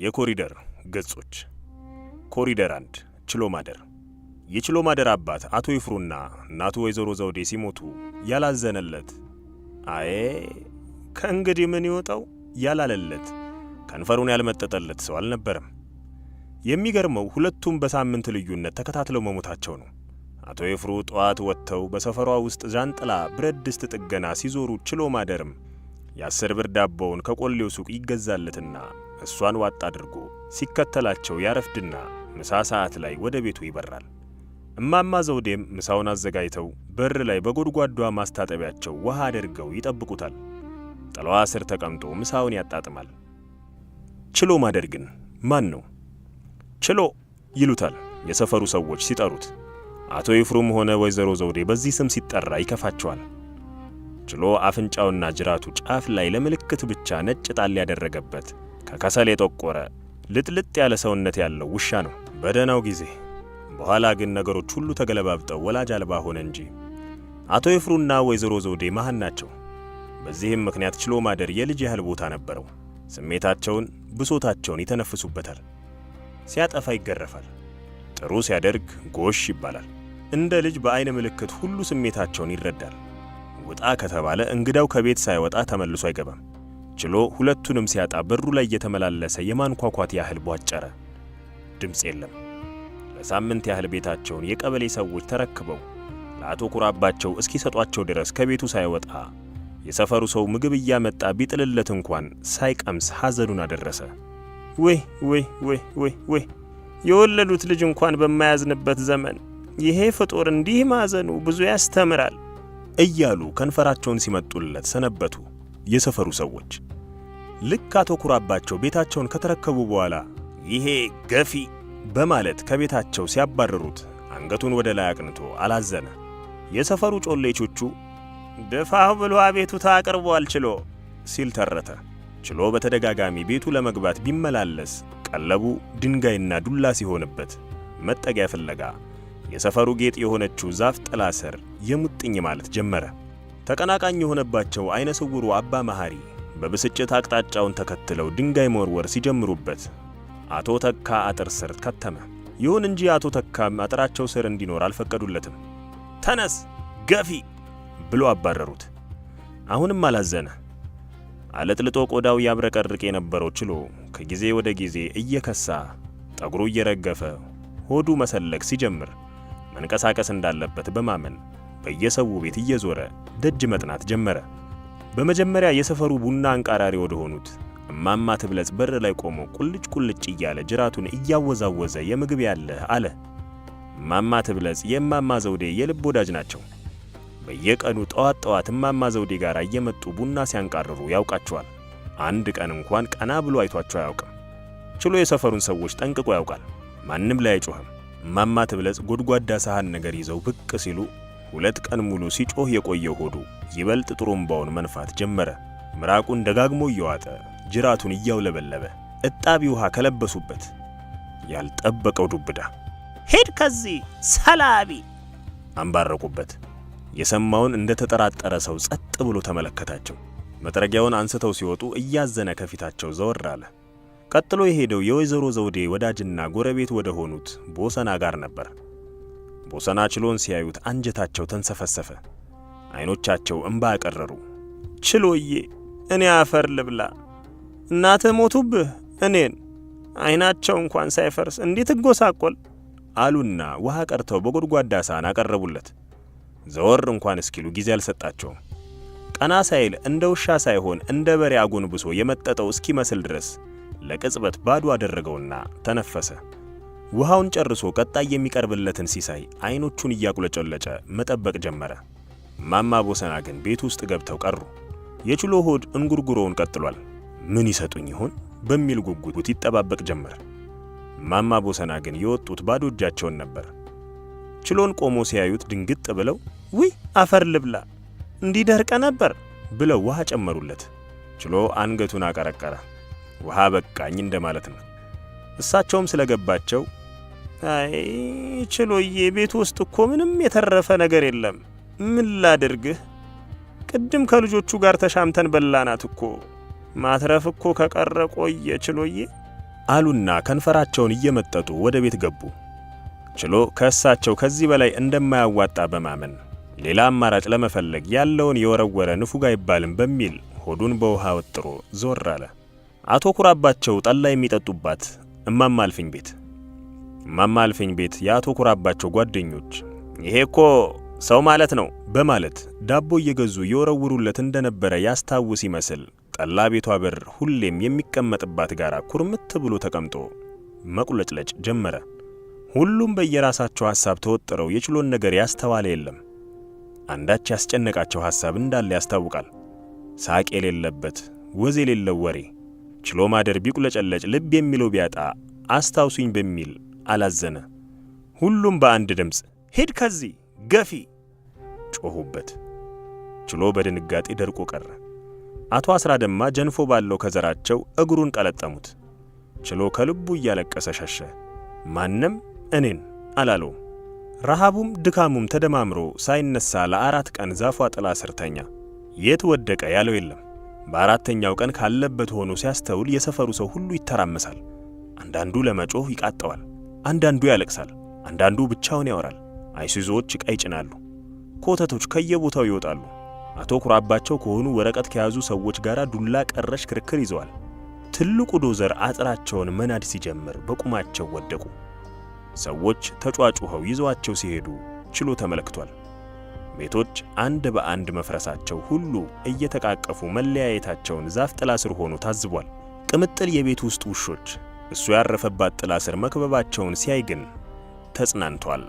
የኮሪደር ገጾች። ኮሪደር 1 ችሎ ማደር። የችሎ ማደር አባት አቶ ይፍሩና እናቱ ወይዘሮ ዘውዴ ሲሞቱ ያላዘነለት ከእንግዲህ ምን ይወጣው ያላለለት ከንፈሩን ያልመጠጠለት ሰው አልነበረም። የሚገርመው ሁለቱም በሳምንት ልዩነት ተከታትለው መሞታቸው ነው። አቶ ይፍሩ ጠዋት ወጥተው በሰፈሯ ውስጥ ዣንጥላ ብረት ድስት ጥገና ሲዞሩ ችሎ ማደርም የ10 ብር ዳቦውን ከቆሌው ሱቅ ይገዛለትና እሷን ዋጥ አድርጎ ሲከተላቸው ያረፍድና ምሳ ሰዓት ላይ ወደ ቤቱ ይበራል። እማማ ዘውዴም ምሳውን አዘጋጅተው በር ላይ በጎድጓዷ ማስታጠቢያቸው ውሃ አድርገው ይጠብቁታል። ጥላዋ ስር ተቀምጦ ምሳውን ያጣጥማል። ችሎ ማደር ግን ማን ነው? ችሎ ይሉታል የሰፈሩ ሰዎች ሲጠሩት። አቶ ይፍሩም ሆነ ወይዘሮ ዘውዴ በዚህ ስም ሲጠራ ይከፋቸዋል። ችሎ አፍንጫውና ጅራቱ ጫፍ ላይ ለምልክት ብቻ ነጭ ጣል ያደረገበት ከከሰል የጠቆረ ልጥልጥ ያለ ሰውነት ያለው ውሻ ነው በደህናው ጊዜ። በኋላ ግን ነገሮች ሁሉ ተገለባብጠው ወላጅ አልባ ሆነ እንጂ አቶ ይፍሩና ወይዘሮ ዘውዴ መሃን ናቸው። በዚህም ምክንያት ችሎ ማደር የልጅ ያህል ቦታ ነበረው። ስሜታቸውን፣ ብሶታቸውን ይተነፍሱበታል። ሲያጠፋ ይገረፋል። ጥሩ ሲያደርግ ጎሽ ይባላል። እንደ ልጅ በአይነ ምልክት ሁሉ ስሜታቸውን ይረዳል። ውጣ ከተባለ እንግዳው ከቤት ሳይወጣ ተመልሶ አይገባም። ችሎ ሁለቱንም ሲያጣ በሩ ላይ እየተመላለሰ የማንኳኳት ያህል ቧጨረ። ድምፅ የለም። ለሳምንት ያህል ቤታቸውን የቀበሌ ሰዎች ተረክበው ለአቶ ኩራባቸው እስኪሰጧቸው ድረስ ከቤቱ ሳይወጣ የሰፈሩ ሰው ምግብ እያመጣ ቢጥልለት እንኳን ሳይቀምስ ሐዘኑን አደረሰ። ወይ የወለዱት ልጅ እንኳን በማያዝንበት ዘመን ይሄ ፍጡር እንዲህ ማዘኑ ብዙ ያስተምራል እያሉ ከንፈራቸውን ሲመጡለት ሰነበቱ የሰፈሩ ሰዎች። ልክ አቶ ኩራባቸው ቤታቸውን ከተረከቡ በኋላ ይሄ ገፊ በማለት ከቤታቸው ሲያባረሩት አንገቱን ወደ ላይ አቅንቶ አላዘነ። የሰፈሩ ጮሌቾቹ ደፋው ብሎ አቤቱታ አቅርቧል ችሎ ሲል ተረተ። ችሎ በተደጋጋሚ ቤቱ ለመግባት ቢመላለስ ቀለቡ ድንጋይና ዱላ ሲሆንበት መጠጊያ ፍለጋ የሰፈሩ ጌጥ የሆነችው ዛፍ ጥላ ስር የሙጥኝ ማለት ጀመረ። ተቀናቃኝ የሆነባቸው አይነ ስውሩ አባ መሐሪ በብስጭት አቅጣጫውን ተከትለው ድንጋይ መወርወር ሲጀምሩበት አቶ ተካ አጥር ስር ከተመ። ይሁን እንጂ አቶ ተካም አጥራቸው ስር እንዲኖር አልፈቀዱለትም። ተነስ ገፊ ብሎ አባረሩት። አሁንም አላዘነ። አለጥልጦ ቆዳው ያብረቀርቅ የነበረው ችሎ ከጊዜ ወደ ጊዜ እየከሳ ጠጉሩ እየረገፈ ሆዱ መሰለቅ ሲጀምር መንቀሳቀስ እንዳለበት በማመን በየሰው ቤት እየዞረ ደጅ መጥናት ጀመረ። በመጀመሪያ የሰፈሩ ቡና አንቃራሪ ወደ ሆኑት እማማ ትብለጽ በር ላይ ቆሞ ቁልጭ እያለ ጅራቱን እያወዛወዘ የምግብ ያለህ አለ። እማማ ትብለጽ የእማማ ዘውዴ የልብ ወዳጅ ናቸው። በየቀኑ ጠዋት እማማ ዘውዴ ጋር እየመጡ ቡና ሲያንቃርሩ ያውቃቸዋል። አንድ ቀን እንኳን ቀና ብሎ አይቷቸው አያውቅም። ችሎ የሰፈሩን ሰዎች ጠንቅቆ ያውቃል። ማንም ላይ አይጮህም። እማማ ትብለጽ ጎድጓዳ ሳህን ነገር ይዘው ብቅ ሲሉ 2 ቀን ሙሉ ሲጮህ የቆየው ሆዱ ይበልጥ ጥሩምባውን መንፋት ጀመረ። ምራቁን ደጋግሞ እየዋጠ ጅራቱን እያውለበለበ እጣቢ ውሃ ከለበሱበት ያልጠበቀው ዱብዳ ሄድ ከዚህ ሰላቢ አንባረቁበት። የሰማውን እንደ ተጠራጠረ ሰው ጸጥ ብሎ ተመለከታቸው። መጥረጊያውን አንስተው ሲወጡ እያዘነ ከፊታቸው ዘወር አለ። ቀጥሎ የሄደው የወይዘሮ ዘውዴ ወዳጅና ጎረቤት ወደ ሆኑት ቦሰና ጋር ነበር። ቦሰና ችሎን ሲያዩት አንጀታቸው ተንሰፈሰፈ። አይኖቻቸው እንባ ያቀረሩ። ችሎዬ እኔ አፈር ልብላ፣ እናትህ ሞቱብህ እኔን አይናቸው እንኳን ሳይፈርስ እንዴት እጎሳቆል አሉና ውሃ ቀርተው በጎድጓዳ ሳህን አቀረቡለት። ዘወር እንኳን እስኪሉ ጊዜ አልሰጣቸውም። ቀና ሳይል እንደ ውሻ ሳይሆን እንደ በሬ አጎንብሶ የመጠጠው እስኪመስል ድረስ ለቅጽበት ባዶ አደረገውና ተነፈሰ። ውሃውን ጨርሶ ቀጣይ የሚቀርብለትን ሲሳይ አይኖቹን እያቁለጨለጨ መጠበቅ ጀመረ። እማማ ቦሰና ግን ቤት ውስጥ ገብተው ቀሩ። የችሎ ሆድ እንጉርጉሮውን ቀጥሏል። ምን ይሰጡኝ ይሆን በሚል ጉጉት ይጠባበቅ ጀመር። እማማ ቦሰና ግን የወጡት ባዶ እጃቸውን ነበር። ችሎን ቆሞ ሲያዩት ድንግጥ ብለው ውይ አፈር ልብላ እንዲደርቀ ነበር ብለው ውሃ ጨመሩለት። ችሎ አንገቱን አቀረቀረ። ውሃ በቃኝ እንደማለት ነው። እሳቸውም ስለገባቸው አይ ችሎዬ ቤት ውስጥ እኮ ምንም የተረፈ ነገር የለም፣ ምን ላድርግህ? ቅድም ከልጆቹ ጋር ተሻምተን በላናት እኮ ማትረፍ እኮ ከቀረ ቆየ ችሎዬ አሉና ከንፈራቸውን እየመጠጡ ወደ ቤት ገቡ። ችሎ ከእሳቸው ከዚህ በላይ እንደማያዋጣ በማመን ሌላ አማራጭ ለመፈለግ ያለውን የወረወረ ንፉግ አይባልም በሚል ሆዱን በውሃ ወጥሮ ዞር አለ። አቶ ኩራባቸው ጠላ የሚጠጡባት እማማ እልፍኝ ቤት። እማማ እልፍኝ ቤት የአቶ ኩራባቸው ጓደኞች ይሄ እኮ ሰው ማለት ነው በማለት ዳቦ እየገዙ የወረውሩለት እንደነበረ ያስታውስ ይመስል ጠላ ቤቷ በር ሁሌም የሚቀመጥባት ጋራ ኩርምት ብሎ ተቀምጦ መቁለጭለጭ ጀመረ። ሁሉም በየራሳቸው ሐሳብ ተወጥረው የችሎን ነገር ያስተዋለ የለም። አንዳች ያስጨነቃቸው ሐሳብ እንዳለ ያስታውቃል። ሳቅ የሌለበት ወዝ የሌለው ወሬ። ችሎ ማደር ቢቁለጨለጭ ልብ የሚለው ቢያጣ አስታውሱኝ በሚል አላዘነ። ሁሉም በአንድ ድምፅ ሂድ ከዚህ ገፊ ጮሁበት። ችሎ በድንጋጤ ደርቆ ቀረ። አቶ አስራደማ ጀንፎ ባለው ከዘራቸው እግሩን ቀለጠሙት። ችሎ ከልቡ እያለቀሰ ሸሸ። ማንም እኔን አላለው። ረሃቡም ድካሙም ተደማምሮ ሳይነሳ ለ4 ቀን ዛፏ ጥላ ስር ተኛ። የት ወደቀ ያለው የለም። በአራተኛው ቀን ካለበት ሆኖ ሲያስተውል የሰፈሩ ሰው ሁሉ ይተራመሳል። አንዳንዱ ለመጮህ ይቃጠዋል፣ አንዳንዱ ያለቅሳል፣ አንዳንዱ ብቻውን ያወራል። አይሱዞች ዕቃ ይጭናሉ፣ ኮተቶች ከየቦታው ይወጣሉ። አቶ ኩራባቸው ከሆኑ ወረቀት ከያዙ ሰዎች ጋር ዱላ ቀረሽ ክርክር ይዘዋል። ትልቁ ዶዘር አጥራቸውን መናድ ሲጀምር በቁማቸው ወደቁ። ሰዎች ተጫጫኸው ይዘዋቸው ሲሄዱ ችሎ ተመለክቷል። ቤቶች አንድ በአንድ መፍረሳቸው ሁሉ እየተቃቀፉ መለያየታቸውን ዛፍ ጥላ ስር ሆኖ ታዝቧል። ቅምጥል የቤት ውስጥ ውሾች እሱ ያረፈባት ጥላ ስር መክበባቸውን ሲያይ ግን ተጽናንቷል።